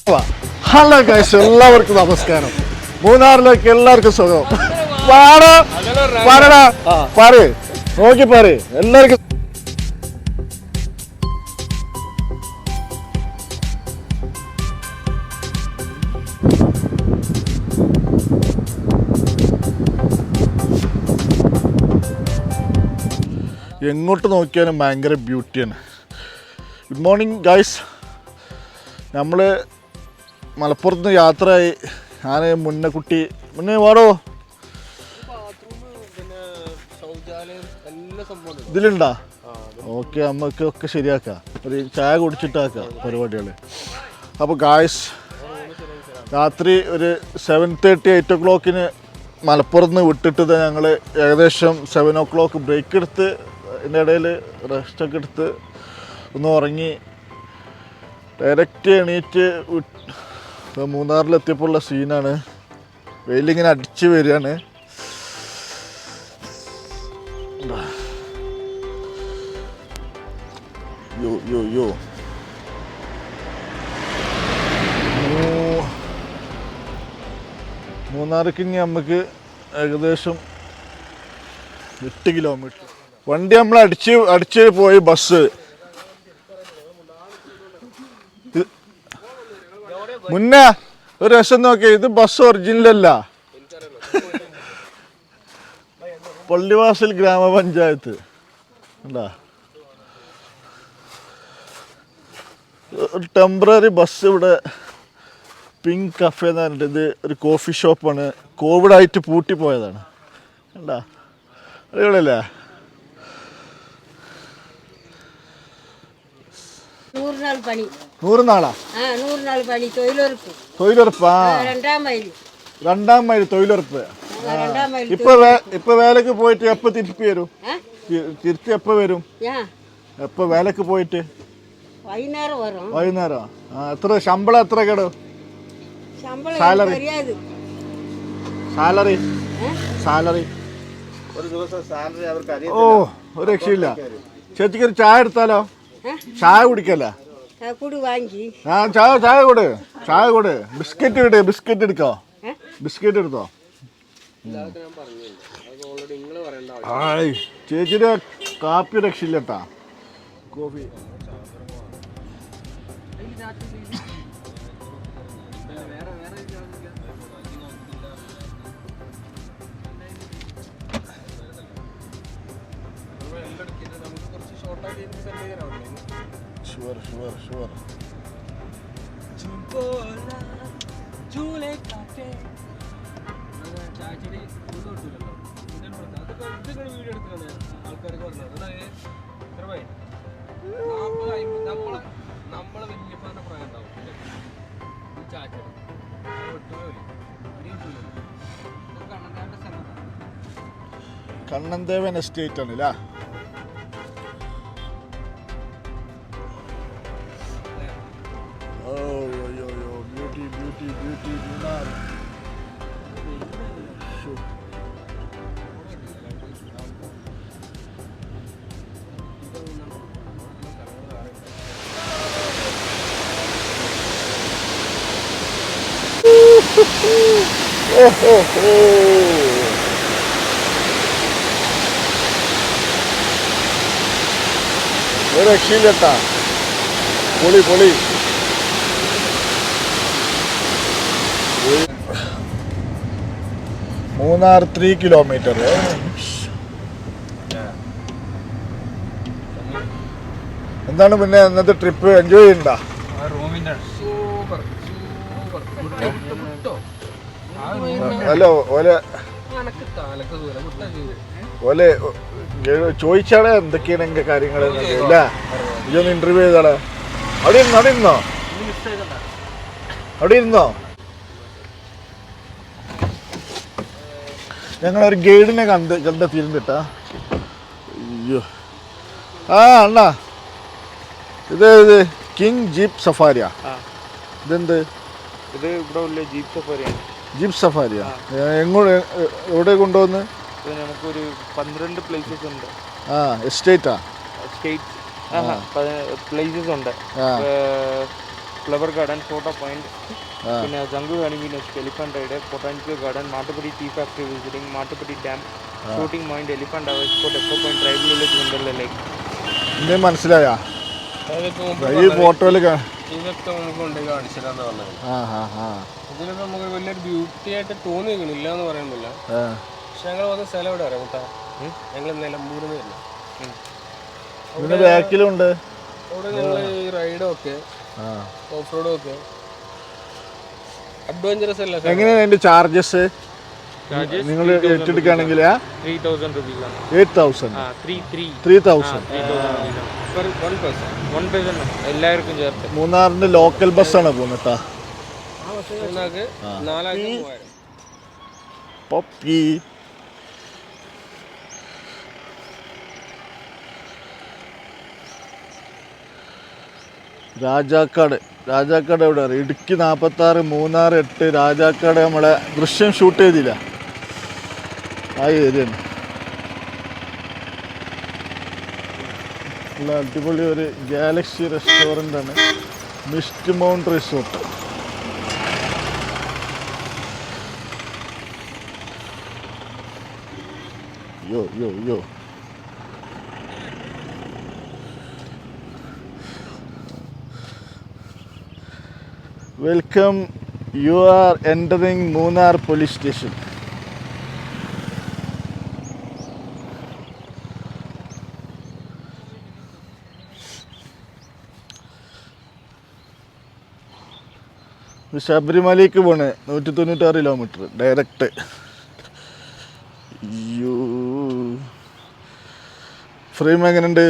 Hello guys, എല്ലാവർക്കും നമസ്കാരം. മൂന്നാറിലേക്ക് എല്ലാവർക്കും സുഖം. പാറ് നോക്കി പാറ് എല്ലാവർക്കും. എങ്ങോട്ട് നോക്കിയാലും ഭയങ്കര ബ്യൂട്ടിയാണ്. Good morning guys. നമ്മൾ മലപ്പുറത്ത് നിന്ന് യാത്രയായി. ഞാൻ മുന്നേ വാടോ ഇതിലുണ്ടാ? ഓക്കെ, നമുക്ക് ഒക്കെ ശരിയാക്കാം. ഒരു ചായ കുടിച്ചിട്ടാക്കാം പരിപാടികൾ. അപ്പോൾ ഗായ്സ്, രാത്രി ഒരു 7:30 8 o'clock മലപ്പുറത്ത് നിന്ന് വിട്ടിട്ട് ഞങ്ങൾ ഏകദേശം 7 o'clock ബ്രേക്ക് എടുത്ത് അതിൻ്റെ ഇടയിൽ റെസ്റ്റൊക്കെ എടുത്ത് ഒന്ന് ഉറങ്ങി ഡയറക്റ്റ് എണീറ്റ് മൂന്നാറിലെത്തിയപ്പോൾ ഉള്ള സീനാണ്. വെയിലിങ്ങനെ അടിച്ച് വരികയാണ്. മൂന്നാർക്ക് ഇനി നമുക്ക് ഏകദേശം 8 കിലോമീറ്റർ. വണ്ടി നമ്മൾ അടിച്ച് പോയി. ബസ് മുന്നേ ഒരു രസം നോക്കി. ഇത് ബസ് ഒറിജിനലല്ല, പള്ളിവാസൽ ഗ്രാമപഞ്ചായത്ത്. എന്താ ഒരു ടെമ്പററി ബസ് ഇവിടെ. പിങ്ക് കഫേ എന്ന് പറഞ്ഞിട്ട് ഇത് ഒരു കോഫി ഷോപ്പാണ്. കോവിഡായിട്ട് പൂട്ടിപ്പോയതാണ്. എന്താ അടിപൊളിയല്ലേ? 100 നാളാ? 100 നാൾ പണി. തൊഴിലുറപ്പ്. 2ാം മൈൽ തൊഴിലുറപ്പ്. ഇപ്പൊ വേലക്ക് പോയിട്ട് എപ്പോ തിരിച്ചു വരും? തിരിച്ച് എപ്പോ വരും? എപ്പോ വേലക്ക് പോയിട്ട്? വൈകുന്നേരം. എത്ര ശമ്പളം? എത്ര കേടോ സാലറി? ഒരു ദിവസം സാലറി അവർക്ക് അറിയാം. ഓ, ഒരു രക്ഷയില്ല. ചേച്ചിക്ക് ഒരു ചായ എടുത്താലോ? ചായ കുടിക്കല്ല? ചായ കൊടു. ബിസ്ക്കറ്റ് എടുക്കോ? ബിസ്ക്കറ്റ് എടുത്തോ? ആയ്, ചേച്ചിയുടെ കാപ്പി രക്ഷയില്ലട്ടാ. Coffee sure. കണ്ണൻദേവൻ എസ്റ്റേറ്റ് ആണല്ലേ? Beauty Munnar. ഒരു രക്ഷയില്ലട്ടാ. പൊളി. മൂന്നാർ 3 കിലോമീറ്റർ. എന്താണ് പിന്നെ ഇന്നത്തെ ട്രിപ്പ്? എൻജോയ് ചെയ്യണ്ട? ഹലോ ഓലെ ചോദിച്ചാളെ എന്തൊക്കെയാണ് എന്റെ കാര്യങ്ങൾ ഇല്ല. ഇതൊന്ന് ഇന്റർവ്യൂ ചെയ്താളെ. അവിടെ ഇരുന്നോ? ഞങ്ങളൊരു ഗൈഡിനെ കണ്ടെത്തിയിരുന്നു കേട്ടാ. അയ്യോ, അണ്ണാ, ഇത് കിങ് ജീപ്പ് സഫാരിയാ? ഇതെന്ത്? ഇത് ഇവിടെ ജീപ്പ് സഫാരിയാ? എവിടെ കൊണ്ടുവന്ന്? നമുക്കൊരു 12 പ്ലേസസ് ഉണ്ട്. എസ്റ്റേറ്റാ? പ്ലേസസ് ഉണ്ട്. ഫ്ലവർ ഗാർഡൻ, ഫോട്ടോ പോയിന്റ്, പിന്നെ ജംഗു ഹണിമീനസ്, elephant ride, botanical garden, Mattupetty tea factory visiting, Mattupetty dam, shooting point, elephant ഹവേഴ്സ് spot, echo point, tribal village, Wonderla lake. ഇന്നെ മനസ്സിലായാ ഈ ഫോട്ടോയിൽ ഇതൊക്കെ നമുക്ക് കൊണ്ട് കാണിച്ചിട്ടാന്ന് പറഞ്ഞത്. ഇതിലൊക്കെ നമുക്ക് വലിയൊരു ബ്യൂട്ടി ആയിട്ട് തോന്നിയില്ല എന്ന് പറയുന്നില്ല. പക്ഷെ ഞങ്ങൾ വന്ന സ്ഥലം എവിടെ അറിയാം മുട്ടാ? ഞങ്ങൾ നിലമ്പൂരിൽ നിന്ന് വരുന്നത്. ബാക്കിലുണ്ട് അവിടെ ഞങ്ങൾ ഈ റൈഡും ഒക്കെ ഓഫ് റോഡും ഒക്കെ അഡ്വഞ്ചറസ് അല്ല. എങ്ങനെയാണ് അതിന്റെ ചാർജസ്? നിങ്ങൾ ഏറ്റെടുക്കുകയാണെങ്കിൽ 3000 rupees ആണ്. 8000 3000 എല്ലാവർക്കും ചേർത്ത്. മൂന്നാറിന്റെ ലോക്കൽ ബസ്സാണ് പോകുന്നത് കേട്ടോ. പപ്പി രാജാക്കാട് എവിടെ അറിയാം? ഇടുക്കി 46, മൂന്നാർ 8, രാജാക്കാട് നമ്മളെ ദൃശ്യം ഷൂട്ട് ചെയ്തില്ല ആ ഏരിയയാണ്. നല്ല അടിപൊളി ഒരു ഗാലക്സി റെസ്റ്റോറൻ്റ് ആണ്, മിസ്റ്റ് മൗണ്ട് റിസോർട്ട്. യോ welcome, you are entering Munnar police station. ശബരിമലയ്ക്ക് പോണേ 196 കിലോമീറ്റർ ഡയറക്റ്റ്. ഫ്രെയിം എങ്ങനെയുണ്ട്?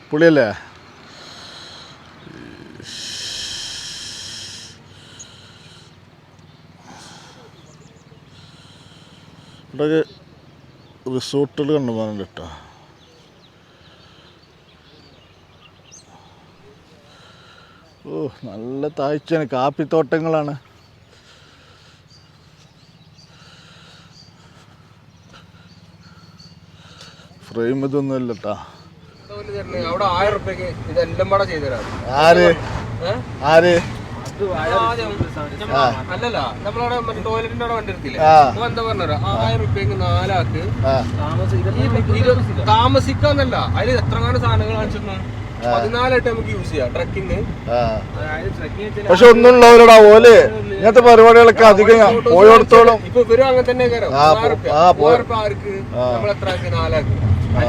പുളിയല്ലേ? ഇവിടെ റിസോർട്ടുകൾ കണ്ടുപോകാനുണ്ട് കേട്ടോ. ഓ നല്ല താഴ്ചയാണ്, കാപ്പിത്തോട്ടങ്ങളാണ്. ഫ്രെയിം ഇതൊന്നും ഇല്ല കേട്ടാ. ആര് അല്ലല്ല നമ്മളവിടെ മറ്റേ ടോയ്ലറ്റിന്റെ അവിടെ വണ്ടി എടുത്തില്ലേ? എന്താ പറഞ്ഞ 1000 റുപ്യക്ക് 4 ആൾക്ക് താമസിക്കാന്നല്ല. അതിൽ എത്രങ്ങാനും സാധനങ്ങൾ കാണിച്ചിരുന്നു. 14 നമുക്ക് യൂസ് ചെയ്യാം ട്രക്കിങ്. പക്ഷെ ഒന്നും ഉള്ളവരോടാ ഓല് ഇങ്ങനത്തെ പരിപാടികളൊക്കെ അധികം പോയോടത്തോളം ഇപ്പൊ ഇവരും അങ്ങനെ തന്നെ ആർക്ക് നമ്മൾ എത്ര 4 ആൾക്ക്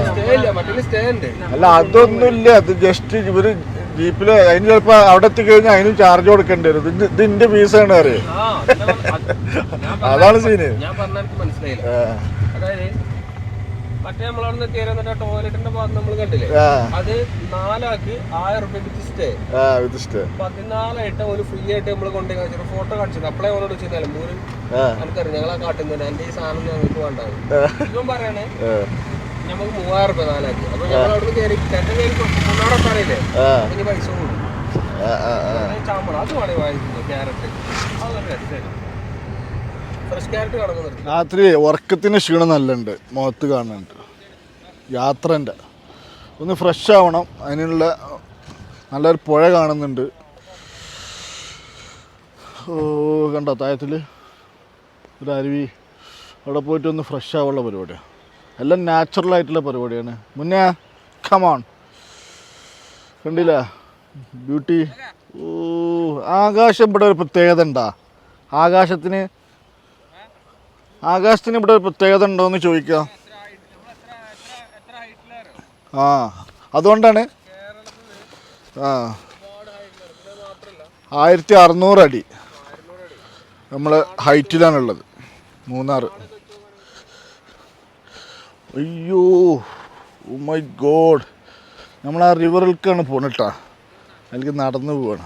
സ്റ്റേ ഇല്ല, മറ്റേ സ്റ്റേ ഉണ്ട്. അല്ല അതൊന്നുമില്ല, അത് ജസ്റ്റ് ഇവര് ജീപ്പില് അതിന് ചിലപ്പോ അവിടെ എത്തിക്കഴിഞ്ഞാൽ അതിനും ചാർജ് കൊടുക്കേണ്ടി വരും. ഇത് ഇന്റെ ഫീസാണ് അറിയാം. അതാണ് സീന്. ഞാൻ പറഞ്ഞ മനസ്സിലായില്ല. അതായത് മറ്റേ നമ്മളവിടെ കയറുന്ന ടോയ്ലറ്റിന്റെ ഭാഗത്ത് നമ്മൾ കണ്ടില്ലേ, അത് 4 ആൾക്ക് 1000 റുപ്യ വിത്ത് സ്റ്റേ. 14 ഒരു ഫ്രീ ആയിട്ട് നമ്മൾ കൊണ്ടുപോയി കാണിച്ചു, ഫോട്ടോ കാണിച്ചത്. അപ്പളേ അവനോട് വെച്ച് നിലമ്പൂര് നമുക്കറിയാം ഞങ്ങളാ കാട്ടുന്നത് എന്റെ ഈ സാധനം ഞങ്ങൾക്ക് വേണ്ടാവും. ഇവൻ പറയണേ നമുക്ക് 3000 റുപ്യ 4 ആൾക്ക്. അപ്പൊ ഞങ്ങൾ അവിടെ കയറി മുന്നോടൊക്കെ അറിയില്ലേ, അതിന് പൈസ കൂടും. ചാമ്പളം അത് വേണേ വാങ്ങിക്കുന്നു. ക്യാരറ്റ് അതൊരു രസമായിരുന്നു. ഫ്രഷ് ക്യാരറ്റ് കിടക്കുന്നുണ്ട്. രാത്രി ഉറക്കത്തിന് ക്ഷീണം നല്ലുണ്ട്, മുഖത്ത് കാണുന്നുണ്ട്. യാത്രൻ്റെ ഒന്ന് ഫ്രഷ് ആവണം, അതിനുള്ള നല്ലൊരു പുഴ കാണുന്നുണ്ട്. ഓ കണ്ടോ താഴത്തിൽ ഒരു അരുവി, അവിടെ പോയിട്ട് ഒന്ന് ഫ്രഷ് ആവാനുള്ള പരിപാടിയാണ്. എല്ലാം നാച്ചുറലായിട്ടുള്ള പരിപാടിയാണ്. മുന്നേ കമോൺ കണ്ടില്ല ബ്യൂട്ടി. ഓ ആകാശം ഇവിടെ ഒരു പ്രത്യേകത ഉണ്ടാ? ആകാശത്തിന് ഇവിടെ ഒരു പ്രത്യേകത ഉണ്ടോയെന്ന് ചോദിക്കാം. ആ അതുകൊണ്ടാണ് 1600 അടി നമ്മൾ ഹൈറ്റിലാണുള്ളത് മൂന്നാർ. അയ്യോ ഓ മൈ ഗോഡ്, നമ്മൾ ആ റിവറിലേക്കാണ് പോണിട്ടാ, അതിലേക്ക് നടന്നു പോവാണ്.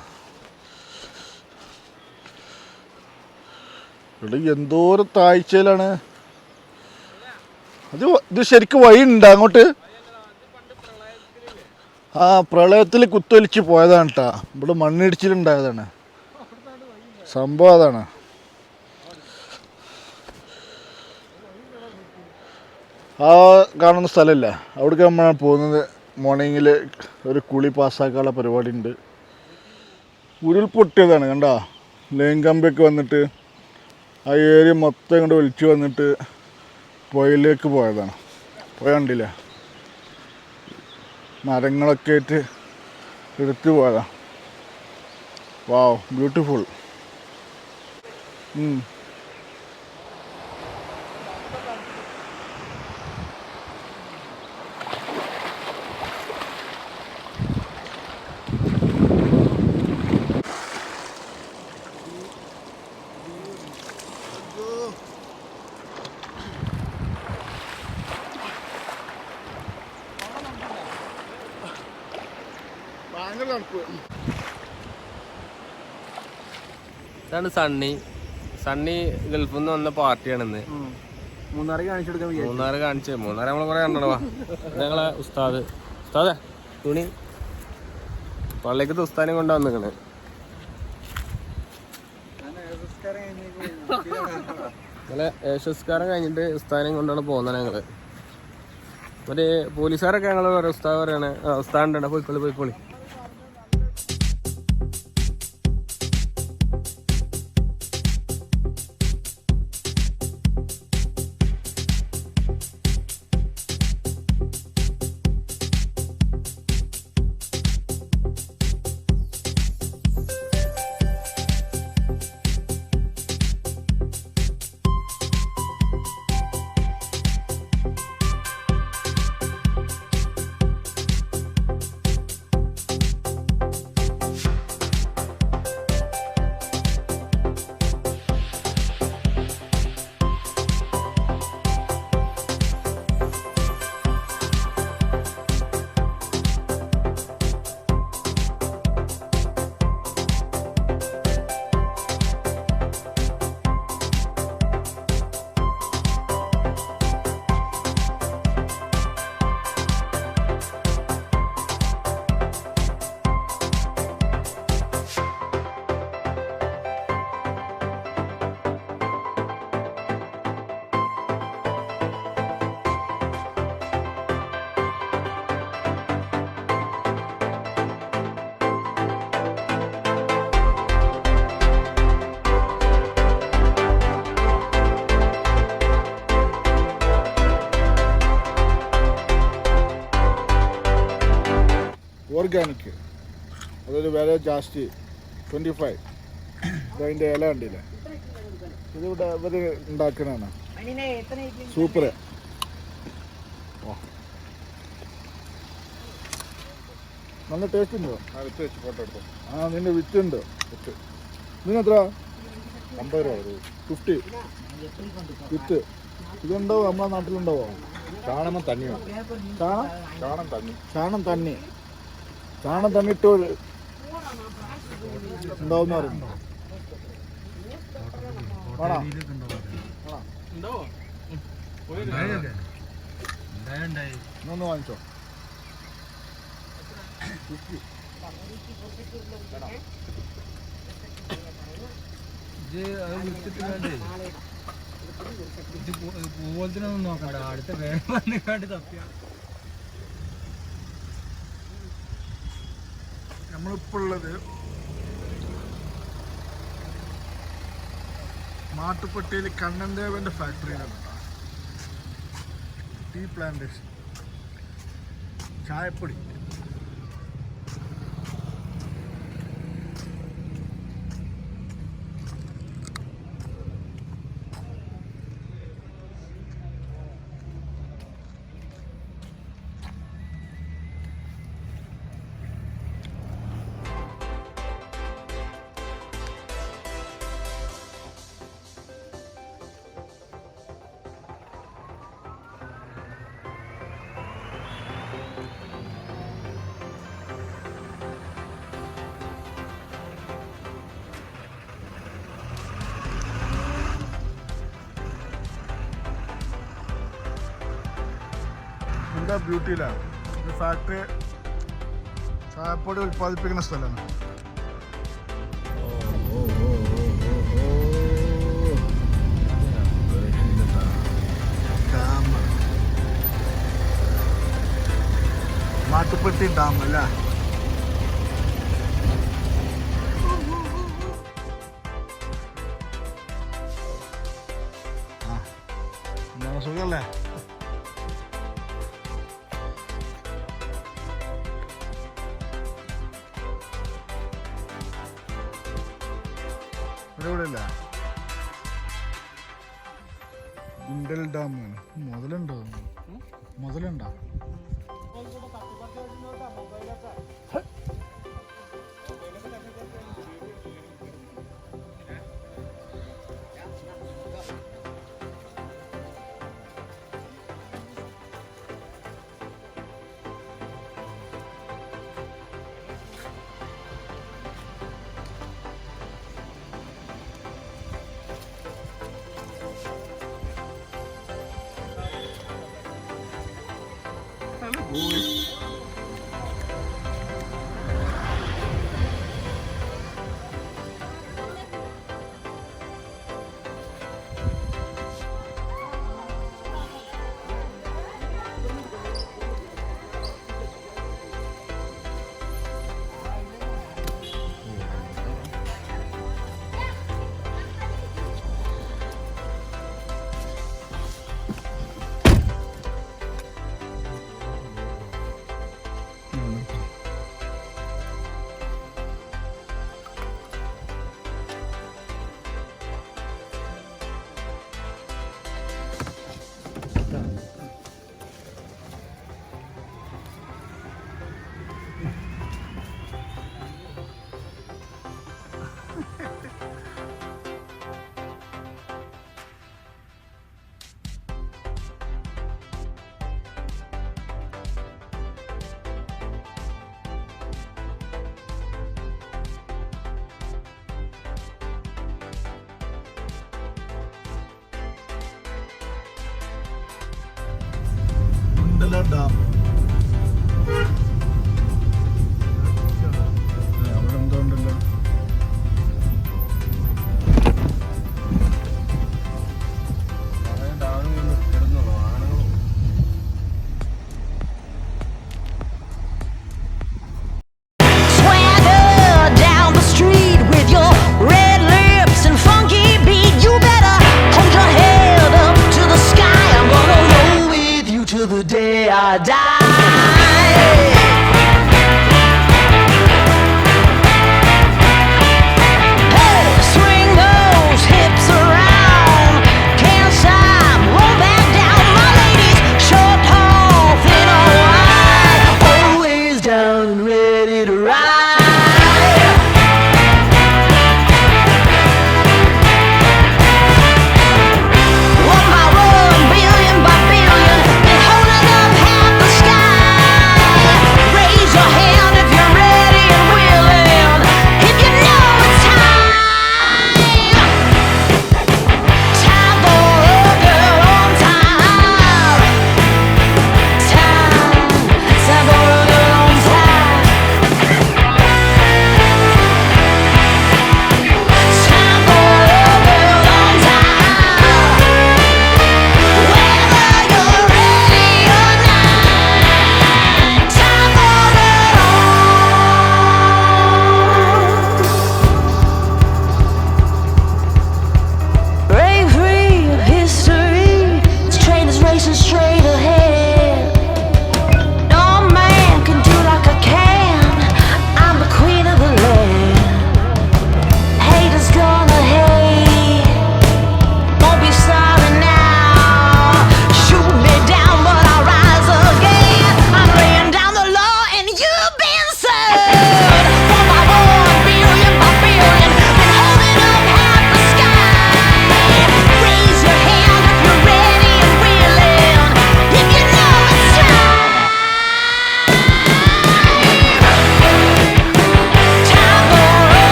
ഇവിടെ എന്തോരം താഴ്ചയിലാണ്. ഇത് ശരിക്കും വഴി ഉണ്ട് അങ്ങോട്ട്? ആ പ്രളയത്തിൽ കുത്തൊലിച്ച് പോയതാണ് കേട്ടാ. ഇവിടെ മണ്ണിടിച്ചിലുണ്ടായതാണ് സംഭവം. അതാണ് ആ കാണുന്ന സ്ഥലമില്ല, അവിടേക്ക് നമ്മളാണ് പോകുന്നത്. മോർണിംഗിൽ ഒരു കുളി പാസ്സാക്കാനുള്ള പരിപാടി ഉണ്ട്. ഉരുൾപൊട്ടിയതാണ് കണ്ടോ. ലൈൻ കമ്പിയൊക്കെ വന്നിട്ട് ആ ഏരിയ മൊത്തം ഇങ്ങോട്ട് ഒലിച്ചു വന്നിട്ട് പുഴയിലേക്ക് പോയതാണ്. പുഴ കണ്ടില്ല, മരങ്ങളൊക്കെ ആയിട്ട് എടുത്തു പോയതാണ്. വാവ്, ബ്യൂട്ടിഫുൾ. ഭയങ്കര തണുപ്പ്. ഇതാണ് സണ്ണി. സണ്ണി ഗൾഫിൽ നിന്ന് വന്ന പാർട്ടിയാണിന്ന്. മൂന്നാറ് കാണിച്ചു കൊടുക്കാൻ മൂന്നാറ് നമ്മൾ കുറെ കണ്ടോ. ഞങ്ങളെ ഉസ്താദ് തുണി പള്ളിക്കത്തെ ഉസ്താദിനെ കൊണ്ട് വന്നിക്കണ്. ഇന്നലെ ഏഷ്യസ്കാരം കഴിഞ്ഞിട്ട് ഉസ്താദിനെയും കൊണ്ടാണ് പോകുന്നത് ഞങ്ങള്. മറ്റേ പോലീസുകാരൊക്കെ ഞങ്ങൾ പറയാം, ഉസ്താദ് പറയാണ് ഉസ്താദുണ്ട് പോയിക്കോളി. ഓർഗാനിക്, അതൊരു വില ജാസ്തി 25. അതിൻ്റെ ഇല കണ്ടില്ലേ, ഇതിവിടെ ഇവർ ഉണ്ടാക്കണതാണ്. സൂപ്പർ. നല്ല ടേസ്റ്റ് ഉണ്ടോ? വിത്ത് വെച്ച് ഫോട്ടോ എടുത്തോ. നിന്റെ വിത്തുണ്ടോ? ഇതിനെത്ര? 50 രൂപ. 50 വിത്ത്. ഇതുണ്ടാവും നമ്മളെ നാട്ടിലുണ്ടാവോ? ചാണം തണ്ണിയോ? ചാണം തണ്ണിട്ട് ഉണ്ടാവുന്ന പറയുന്നു. ഒന്ന് വാങ്ങിച്ചോ. പൂവത്തിനൊന്നും നോക്കണ്ട, അടുത്ത വേഗം വന്നിക്കാണ്ട് തപ്പിയ. നമ്മളിപ്പോൾ ഉള്ളത് മാട്ടുപ്പെട്ടിയിൽ കണ്ണൻ ദേവന്റെ ഫാക്ടറിയിലാണ്. ടീ പ്ലാന്റേഷൻ, ചായപ്പൊടി. എന്താ ബ്യൂട്ടിയിലാണ്. ഇത് ഫാക്ടറി ചായപ്പൊടി ഉൽപ്പാദിപ്പിക്കുന്ന സ്ഥലമാണ്. മാട്ടുപ്പെട്ടി ഡാം അല്ല. സുഖല്ലേ? ഇവിടെ ഇല്ല ഗുണ്ടൽ ഡാം മുതലുണ്ടോ? മുതലുണ്ടോ? ഡാം അവിടെ എന്തോ ഉണ്ടല്ലോ. The day I die.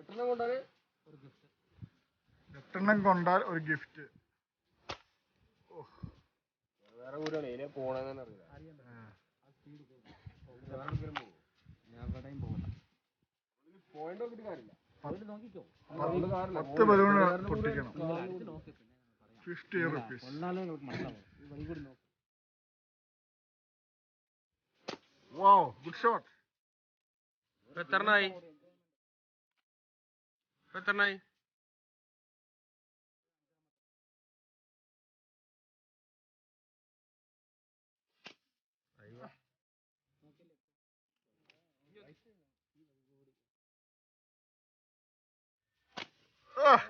8 കൊണ്ടാല് 8 കൊണ്ടാൽ ഒരു ഗിഫ്റ്റ്. വേറെ കൂടെയാണ് ഇതിനെ പോണെന്ന് അറിയില്ല. പോയിന്റ് നോക്കിട്ട് കാര്യമില്ല. 10 ബലൂൺ പൊട്ടിക്കണം. 50 rupees. Wow, good shot. എത്രണ്ണായി?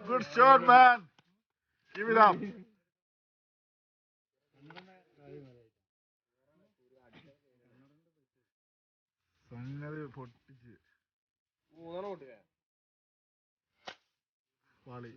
Good shot, man. Give it up. സംഗതി പൊട്ടിച്ച് 3 പൊട്ടില്ലേ? പാളി.